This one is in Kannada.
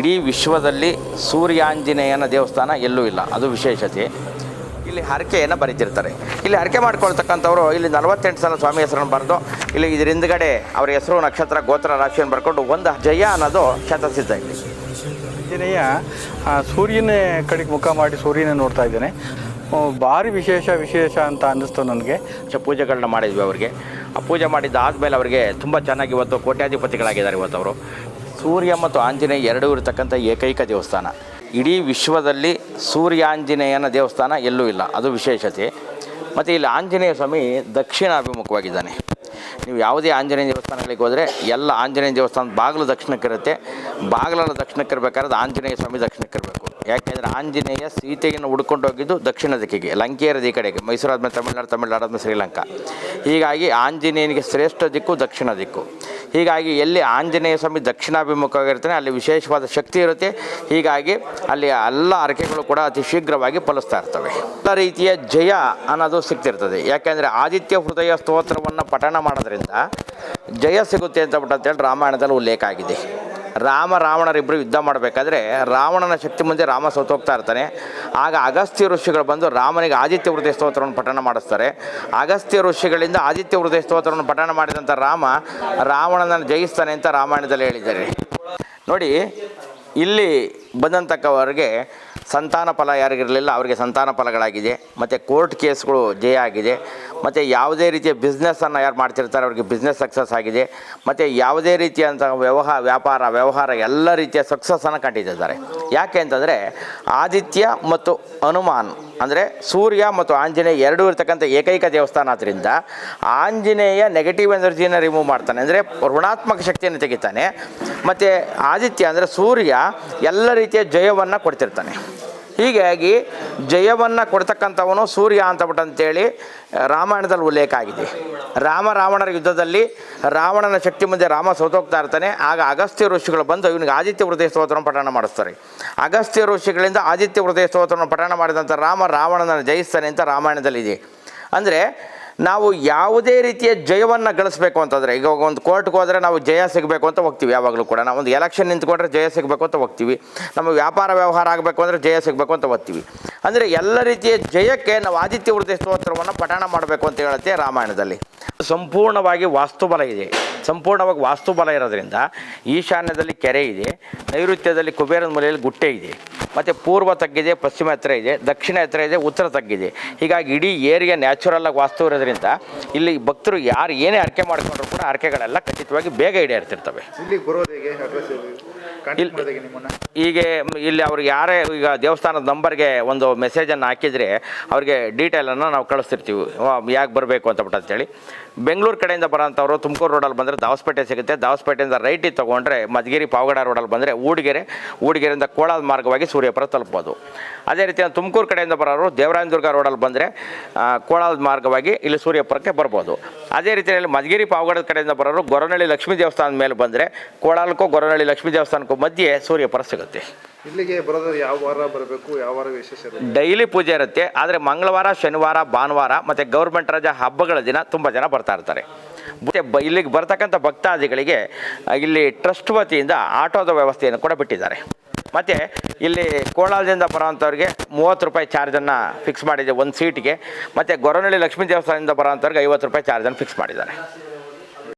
ಇಡೀ ವಿಶ್ವದಲ್ಲಿ ಸೂರ್ಯಾಂಜನೇಯನ ದೇವಸ್ಥಾನ ಎಲ್ಲೂ ಇಲ್ಲ, ಅದು ವಿಶೇಷತೆ. ಇಲ್ಲಿ ಹರಕೆಯನ್ನು ಬರೀತಿರ್ತಾರೆ. ಇಲ್ಲಿ ಹರಕೆ ಮಾಡ್ಕೊಳ್ತಕ್ಕಂಥವ್ರು ಇಲ್ಲಿ 48 ಸಲ ಸ್ವಾಮಿ ಹೆಸರನ್ನು ಬರೆದು ಇಲ್ಲಿ ಇದ್ರ ಹಿಂದ್ಗಡೆ ಅವ್ರ ಹೆಸರು, ನಕ್ಷತ್ರ, ಗೋತ್ರ, ರಾಶಿಯನ್ನು ಬರ್ಕೊಂಡು ಒಂದು ಜಯ ಅನ್ನೋದು ಶತಸಿದ್ಧ. ಇಲ್ಲಿ ಆಂಜನೇಯ ಸೂರ್ಯನ ಕಡೆಗೆ ಮುಖ ಮಾಡಿ ಸೂರ್ಯನ ನೋಡ್ತಾ ಇದ್ದೇನೆ. ಭಾರಿ ವಿಶೇಷ ಅಂತ ಅನ್ನಿಸ್ತು ನನಗೆ. ಪೂಜೆಗಳನ್ನ ಮಾಡಿದ್ವಿ ಅವರಿಗೆ. ಆ ಪೂಜೆ ಮಾಡಿದ್ದಾದಮೇಲೆ ಅವರಿಗೆ ತುಂಬ ಚೆನ್ನಾಗಿ ಇವತ್ತು ಕೋಟ್ಯಾಧಿಪತಿಗಳಾಗಿದ್ದಾರೆ. ಇವತ್ತು ಅವರು ಸೂರ್ಯ ಮತ್ತು ಆಂಜನೇಯ ಎರಡೂ ಇರತಕ್ಕಂಥ ಏಕೈಕ ದೇವಸ್ಥಾನ. ಇಡೀ ವಿಶ್ವದಲ್ಲಿ ಸೂರ್ಯಾಂಜನೇಯನ ದೇವಸ್ಥಾನ ಎಲ್ಲೂ ಇಲ್ಲ, ಅದು ವಿಶೇಷತೆ. ಮತ್ತು ಇಲ್ಲಿ ಆಂಜನೇಯ ಸ್ವಾಮಿ ದಕ್ಷಿಣಾಭಿಮುಖವಾಗಿದ್ದಾನೆ. ನೀವು ಯಾವುದೇ ಆಂಜನೇಯ ದೇವಸ್ಥಾನಗಳಿಗೆ ಹೋದರೆ ಎಲ್ಲ ಆಂಜನೇಯ ದೇವಸ್ಥಾನದ ಬಾಗಿಲು ದಕ್ಷಿಣಕ್ಕಿರುತ್ತೆ. ಬಾಗಿಲಲ್ಲಿ ದಕ್ಷಿಣಕ್ಕಿರ್ಬೇಕಾದ್ರೆ ಆಂಜನೇಯ ಸ್ವಾಮಿ ದಕ್ಷಿಣಕ್ಕಿರಬೇಕು. ಯಾಕೆಂದರೆ ಆಂಜನೇಯ ಸೀತೆಯನ್ನು ಹುಡ್ಕೊಂಡು ಹೋಗಿದ್ದು ದಕ್ಷಿಣ ದಿಕ್ಕಿಗೆ, ಲಂಕೆಯರದ ಈ ಕಡೆಗೆ, ಮೈಸೂರು ಆದಮೇಲೆ ತಮಿಳ್ನಾಡು ಆದಮೇಲೆ ಶ್ರೀಲಂಕಾ. ಹೀಗಾಗಿ ಆಂಜನೇಯನಿಗೆ ಶ್ರೇಷ್ಠ ದಿಕ್ಕು ದಕ್ಷಿಣ ದಿಕ್ಕು. ಹೀಗಾಗಿ ಎಲ್ಲಿ ಆಂಜನೇಯ ಸ್ವಾಮಿ ದಕ್ಷಿಣಾಭಿಮುಖವಾಗಿರ್ತಾನೆ ಅಲ್ಲಿ ವಿಶೇಷವಾದ ಶಕ್ತಿ ಇರುತ್ತೆ. ಹೀಗಾಗಿ ಅಲ್ಲಿ ಎಲ್ಲ ಹರಕೆಗಳು ಕೂಡ ಅತಿ ಶೀಘ್ರವಾಗಿ ಫಲಿಸ್ತಾ ಇರ್ತವೆ. ಎಲ್ಲ ರೀತಿಯ ಜಯ ಅನ್ನೋದು ಸಿಗ್ತಿರ್ತದೆ. ಯಾಕೆಂದರೆ ಆದಿತ್ಯ ಹೃದಯ ಸ್ತೋತ್ರವನ್ನು ಪಠಣ ಮಾಡೋದ್ರಿಂದ ಜಯ ಸಿಗುತ್ತೆ ಅಂತೇಳಿ ರಾಮಾಯಣದಲ್ಲಿ ಉಲ್ಲೇಖ ಆಗಿದೆ. ರಾವಣರಿಬ್ಬರು ಯುದ್ಧ ಮಾಡಬೇಕಾದ್ರೆ ರಾವಣನ ಶಕ್ತಿ ಮುಂದೆ ರಾಮ ಸೋತೋಗ್ತಾ ಇರ್ತಾನೆ. ಆಗ ಅಗಸ್ತ್ಯ ಋಷಿಗಳು ಬಂದು ರಾಮನಿಗೆ ಆದಿತ್ಯ ಹೃದಯ ಸ್ತೋತ್ರವನ್ನು ಪಠಣ ಮಾಡಿಸ್ತಾರೆ. ಅಗಸ್ತ್ಯ ಋಷಿಗಳಿಂದ ಆದಿತ್ಯ ಹೃದಯ ಸ್ತೋತ್ರವನ್ನು ಪಠಣ ಮಾಡಿದಂಥ ರಾವಣನನ್ನು ಜಯಿಸ್ತಾನೆ ಅಂತ ರಾಮಾಯಣದಲ್ಲಿ ಹೇಳಿದ್ದಾರೆ. ನೋಡಿ, ಇಲ್ಲಿ ಬಂದಂತಕ್ಕವರಿಗೆ ಸಂತಾನ ಫಲ ಯಾರಿಗಿರಲಿಲ್ಲ, ಅವರಿಗೆ ಸಂತಾನ ಫಲಗಳಾಗಿದೆ. ಮತ್ತು ಕೋರ್ಟ್ ಕೇಸ್ಗಳು ಜಯ ಆಗಿದೆ. ಮತ್ತು ಯಾವುದೇ ರೀತಿಯ ಬಿಸ್ನೆಸ್ಸನ್ನು ಯಾರು ಮಾಡ್ತಿರ್ತಾರೆ ಅವ್ರಿಗೆ ಬಿಸ್ನೆಸ್ ಸಕ್ಸಸ್ ಆಗಿದೆ. ಮತ್ತು ಯಾವುದೇ ರೀತಿಯಂಥ ವ್ಯವಹಾರ ಎಲ್ಲ ರೀತಿಯ ಸಕ್ಸಸ್ಸನ್ನು ಕಂಡಿದ್ದಾರೆ. ಯಾಕೆ ಅಂತಂದರೆ ಆದಿತ್ಯ ಮತ್ತು ಹನುಮಾನ್ ಅಂದರೆ ಸೂರ್ಯ ಮತ್ತು ಆಂಜನೇಯ ಎರಡೂ ಇರ್ತಕ್ಕಂಥ ಏಕೈಕ ದೇವಸ್ಥಾನ. ಆದ್ದರಿಂದ ಆಂಜನೇಯ ನೆಗೆಟಿವ್ ಎನರ್ಜಿಯನ್ನು ರಿಮೂವ್ ಮಾಡ್ತಾನೆ, ಅಂದರೆ ಋಣಾತ್ಮಕ ಶಕ್ತಿಯನ್ನು ತೆಗಿತಾನೆ. ಮತ್ತು ಆದಿತ್ಯ ಅಂದರೆ ಸೂರ್ಯ ಎಲ್ಲ ರೀತಿಯ ಜಯವನ್ನು ಕೊಡ್ತಿರ್ತಾನೆ. ಹೀಗಾಗಿ ಜಯವನ್ನು ಕೊಡ್ತಕ್ಕಂಥವನು ಸೂರ್ಯ ಅಂತೇಳಿ ರಾಮಾಯಣದಲ್ಲಿ ಉಲ್ಲೇಖ ಆಗಿದೆ. ರಾವಣರ ಯುದ್ಧದಲ್ಲಿ ರಾವಣನ ಶಕ್ತಿ ಮುಂದೆ ರಾಮ ಸೋತೋಗ್ತಾ ಇರ್ತಾನೆ. ಆಗ ಅಗಸ್ತ್ಯ ಋಷಿಗಳು ಬಂದು ಇವನಿಗೆ ಆದಿತ್ಯ ಹೃದಯ ಸ್ತೋತ್ರವನ್ನು ಪಠಣ ಮಾಡಿಸ್ತಾರೆ. ಅಗಸ್ತ್ಯ ಋಷಿಗಳಿಂದ ಆದಿತ್ಯ ಹೃದಯ ಸ್ತೋತ್ರವನ್ನು ಪಠಣ ಮಾಡಿದಂಥ ರಾವಣನನ್ನು ಜಯಿಸ್ತಾನೆ ಅಂತ ರಾಮಾಯಣದಲ್ಲಿದೆ. ಅಂದರೆ ನಾವು ಯಾವುದೇ ರೀತಿಯ ಜಯವನ್ನು ಗಳಿಸ್ಬೇಕು ಅಂತಂದರೆ, ಈಗ ಒಂದು ಕೋರ್ಟ್ಗೆ ಹೋದರೆ ನಾವು ಜಯ ಸಿಗಬೇಕು ಅಂತ ಹೋಗ್ತೀವಿ. ಯಾವಾಗಲೂ ಕೂಡ ನಾವು ಒಂದು ಎಲೆಕ್ಷನ್ ನಿಂತ್ಕೊಂಡ್ರೆ ಜಯ ಸಿಗಬೇಕು ಅಂತ ಹೋಗ್ತೀವಿ. ನಮ್ಮ ವ್ಯಾಪಾರ ಆಗಬೇಕು ಅಂದರೆ ಜಯ ಸಿಗಬೇಕು ಅಂತ ಹೋಗ್ತೀವಿ. ಅಂದರೆ ಎಲ್ಲ ರೀತಿಯ ಜಯಕ್ಕೆ ನಾವು ಆದಿತ್ಯ ಹೃದಯ ಸ್ತೋತ್ರವನ್ನು ಪಠಣ ಮಾಡಬೇಕು ಅಂತ ಹೇಳುತ್ತೆ ರಾಮಾಯಣದಲ್ಲಿ. ಸಂಪೂರ್ಣವಾಗಿ ವಾಸ್ತುಬಲ ಇದೆ. ಸಂಪೂರ್ಣವಾಗಿ ವಾಸ್ತುಬಲ ಇರೋದ್ರಿಂದ ಈಶಾನ್ಯದಲ್ಲಿ ಕೆರೆ ಇದೆ, ನೈಋತ್ಯದಲ್ಲಿ ಕುಬೇರನ ಮೂಲೆಯಲ್ಲಿ ಗುಟ್ಟೆ ಇದೆ, ಮತ್ತು ಪೂರ್ವ ತಗ್ಗಿದೆ, ಪಶ್ಚಿಮ ಎತ್ತರ ಇದೆ, ದಕ್ಷಿಣ ಎತ್ತರ ಇದೆ, ಉತ್ತರ ತಗ್ಗಿದೆ. ಹೀಗಾಗಿ ಇಡೀ ಏರಿಯಾ ನ್ಯಾಚುರಲ್ಲಾಗಿ ವಾಸ್ತು ಇರೋದ್ರಿಂದ ಇಲ್ಲಿ ಭಕ್ತರು ಯಾರು ಏನೇ ಅರ್ಕೆ ಮಾಡಿಕೊಂಡ್ರು ಕೂಡ ಅರ್ಕೆಗಳೆಲ್ಲ ಖಚಿತವಾಗಿ ಬೇಗ ಈಡೇರ್ತಿರ್ತವೆ. ಹೀಗೆ ಇಲ್ಲಿ ಅವ್ರಿಗೆ ಯಾರೇ ಈಗ ದೇವಸ್ಥಾನದ ನಂಬರ್ಗೆ ಒಂದು ಮೆಸೇಜನ್ನು ಹಾಕಿದರೆ ಅವ್ರಿಗೆ ಡೀಟೇಲನ್ನು ನಾವು ಕಳಿಸ್ತಿರ್ತೀವಿ, ಯಾಕೆ ಬರಬೇಕು ಅಂತೇಳಿ. ಬೆಂಗಳೂರು ಕಡೆಯಿಂದ ಬರೋಂಥವ್ರು ತುಮಕೂರು ರೋಡಲ್ಲಿ ಬಂದರೆ ದಾವಸ್ಪೇಟೆ ಸಿಗುತ್ತೆ. ದಾವಸ್ಪೇಟೆಯಿಂದ ರೈಟಿಗೆ ತೊಗೊಂಡ್ರೆ ಮಧುಗಿರಿ ಪಾವಗಡ ರೋಡಲ್ಲಿ ಬಂದರೆ ಊಡಿಗೆರೆಯಿಂದ ಕೋಲಾರ ಮಾರ್ಗವಾಗಿ ಸೂರ್ಯಪುರ ತಲುಪ್ಬೋದು. ಅದೇ ರೀತಿ ತುಮಕೂರು ಕಡೆಯಿಂದ ಬರೋರು ದೇವರಾಯನದುರ್ಗ ರೋಡಲ್ಲಿ ಬಂದರೆ ಕೋಲಾರದ ಮಾರ್ಗವಾಗಿ ಇಲ್ಲಿ ಸೂರ್ಯಪುರಕ್ಕೆ ಬರ್ಬೋದು. ಅದೇ ರೀತಿಯಲ್ಲಿ ಮಧುಗಿರಿ ಪಾವಗಡದ ಕಡೆಯಿಂದ ಬರೋರು ಗೊರವನಹಳ್ಳಿ ಲಕ್ಷ್ಮೀ ದೇವಸ್ಥಾನದ ಮೇಲೆ ಬಂದರೆ ಕೋಲಾರಕ್ಕೂ ಗೊರವನಹಳ್ಳಿ ಲಕ್ಷ್ಮೀ ದೇವಸ್ಥಾನಕ್ಕೂ ಮಧ್ಯೆ ಸೂರ್ಯಪುರ ಸಿಗುತ್ತೆ. ಇಲ್ಲಿಗೆ ಬರೋದು ಯಾವ ವಾರ ಬರಬೇಕು, ಯಾವ ವಾರ ವಿಶೇಷ? ಡೈಲಿ ಪೂಜೆ ಇರುತ್ತೆ. ಆದರೆ ಮಂಗಳವಾರ, ಶನಿವಾರ, ಭಾನುವಾರ ಮತ್ತು ಗೌರ್ಮೆಂಟ್ ರಜಾ ಹಬ್ಬಗಳ ದಿನ ತುಂಬ ಜನ ಬರ್ತಾ ಇರ್ತಾರೆ. ಮತ್ತು ಇಲ್ಲಿಗೆ ಬರ್ತಕ್ಕಂಥ ಭಕ್ತಾದಿಗಳಿಗೆ ಇಲ್ಲಿ ಟ್ರಸ್ಟ್ ವತಿಯಿಂದ ಆಟೋದ ವ್ಯವಸ್ಥೆಯನ್ನು ಕೂಡ ಬಿಟ್ಟಿದ್ದಾರೆ. ಮತ್ತು ಇಲ್ಲಿ ಕೋಲಾರದಿಂದ ಬರೋವಂಥವ್ರಿಗೆ 30 ರೂಪಾಯಿ ಚಾರ್ಜನ್ನು ಫಿಕ್ಸ್ ಮಾಡಿದೆ ಒಂದು ಸೀಟಿಗೆ. ಮತ್ತು ಗೊರವನಹಳ್ಳಿ ಲಕ್ಷ್ಮೀ ದೇವಸ್ಥಾನದಿಂದ ಬರೋವಂಥವ್ರಿಗೆ 50 ರೂಪಾಯಿ ಚಾರ್ಜನ್ನು ಫಿಕ್ಸ್ ಮಾಡಿದ್ದಾರೆ.